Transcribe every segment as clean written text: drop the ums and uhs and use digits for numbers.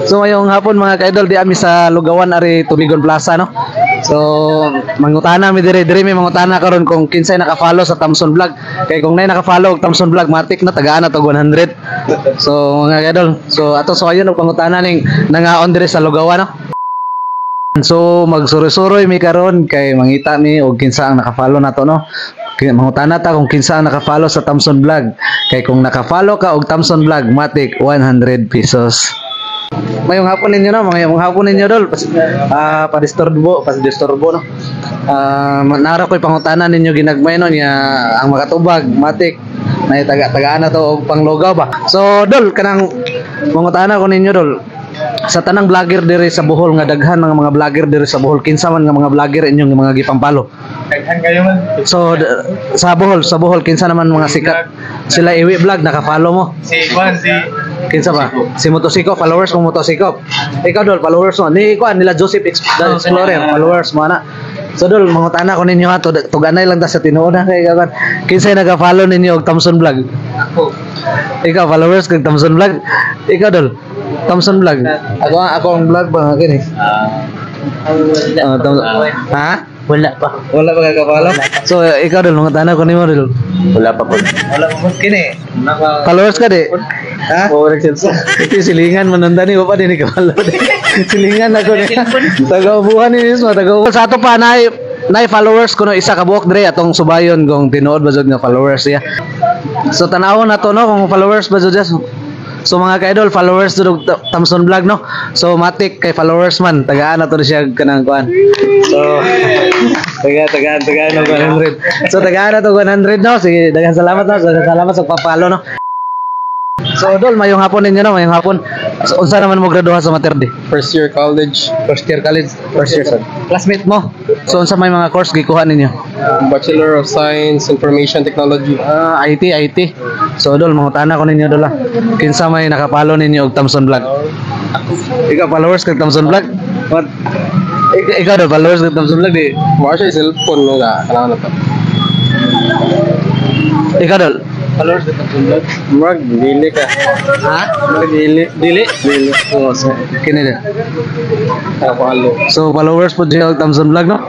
So ngayong hapon mga ka-idol, di ami sa Lugawan ari Tubigon Plaza no. So mangutana mi dire may mangutana karon kung kinsay naka-follow sa Thompson Vlog. Kay kung nay naka-follow og Thompson Vlog, matik na tagaan na to 100. So mga ka-idol, so ato so ayon og pangutana ning nangaon dire sa Lugawan no. So magsuroy-suroy mi karon kay mangita mi og kinsa ang naka-follow nato no. Mangutana ta kung kinsa ang naka-follow sa Thompson Vlog. Kay kung naka-follow ka og Thompson Vlog, matik 100 pesos. Mayong hapon ninyo no, mayong hapon ninyo dol. Pa-disturbo no. Nara ko'y pangutana ninyo ginagmay no niya ang makatubag, matik na tagaan na to og panglugaw ba. So dol kanang mangutana ko ninyo dol. Sa tanang vlogger diri sa Bohol nga daghan mga vlogger diri sa Bohol, kinsa man nga mga vlogger inyong mga gipampalo? Daghan kayo man. So sa Bohol kinsa naman mga sikat? Sila Iwi Vlog naka-follow mo? Si Juan, si Kinsa ba? Si Motosiko, followers mo Motosiko. Ikaw dol, followers mo. Ni kuan nila Joseph Explorer, followers mo ana. So dol, mangutana ko ninyo ha, tuganay lang ta sa tinuod na kay kagan. Kinsay naga-follow ninyo og Thompson Vlog? ako. Ikaw followers kag Thompson Vlog. Ikaw dol, Thompson Vlog. Ako ang vlog ba kini? Ha? Wala pa. Wala pa ka-follow? So ikaw dol, mangutana ko nimo dol. Wala pa po. Wala pa po. Kini. Followers ka di? Ha? Silingan mananda ni pa din ikaw. Silingan ako ni. Taga-ubuhan ni mismo, taga-ubuhan. Sa ato pa nay followers kuno isa ka buok dire atong subayon kung tinuod ba jud nga followers siya. So tanawon nato no kung followers ba jud. So mga ka-idol, followers to Thompson Vlog no. So matik kay followers man, tagaan na to siya kanang kuan. So tagaan no 100. So tagaan na to 100 no. Sige, daghang salamat no. Salamat sa papalo no. So dol, mayong hapon ninyo no, mayong hapon. So, unsa naman mo graduha sa Materde? First year college. First year sir. Classmate mo. So unsa may mga course gikuha ninyo? Bachelor of Science, Information Technology. IT. So dol, mangutana ko ninyo dol. Kinsa may nakapalo ninyo og Thompson Vlog? Ikaw followers kag Thompson Vlog? What? Ikaw dol, followers kag Thompson Vlog di? Mga siya cellphone mo nga. Kailangan na to. Ikaw dol, Followers kag Thompson Vlog? Mag, dili ka. ha? Dili. Dili? Oh, so kini din. Follow. So followers po siya og Thompson Vlog no?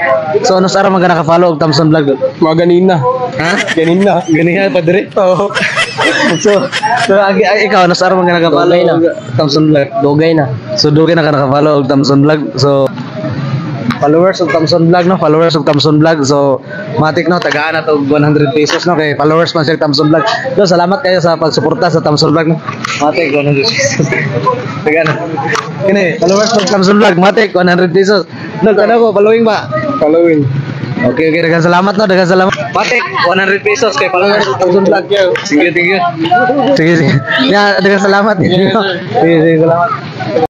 So ano sa ara man ka naka-follow og Thompson Vlog dol? Mga ganina. Ha? Ganina. Ganihan pa dire. Oo. So ikaw ano sa ara man ka naka-follow Dugay na. og Thompson Vlog? Dugay na. So dugay na ka naka-follow og Thompson Vlog. So followers of Thompson Vlog no, followers of Thompson Vlog. So matik no, tagaan na to 100 pesos no kay followers man siya Thompson Vlog. So salamat kayo sa pagsuporta sa Thompson Vlog no. Matik 100 pesos. Tagaan. Kini followers of Thompson Vlog, matik 100 pesos. Dol kana ko following ba? Following. Okay, daghang salamat no, daghang salamat. Matik 100 pesos kay followers of Thompson Vlog. Sige. Sige, daghang salamat. Sige, salamat.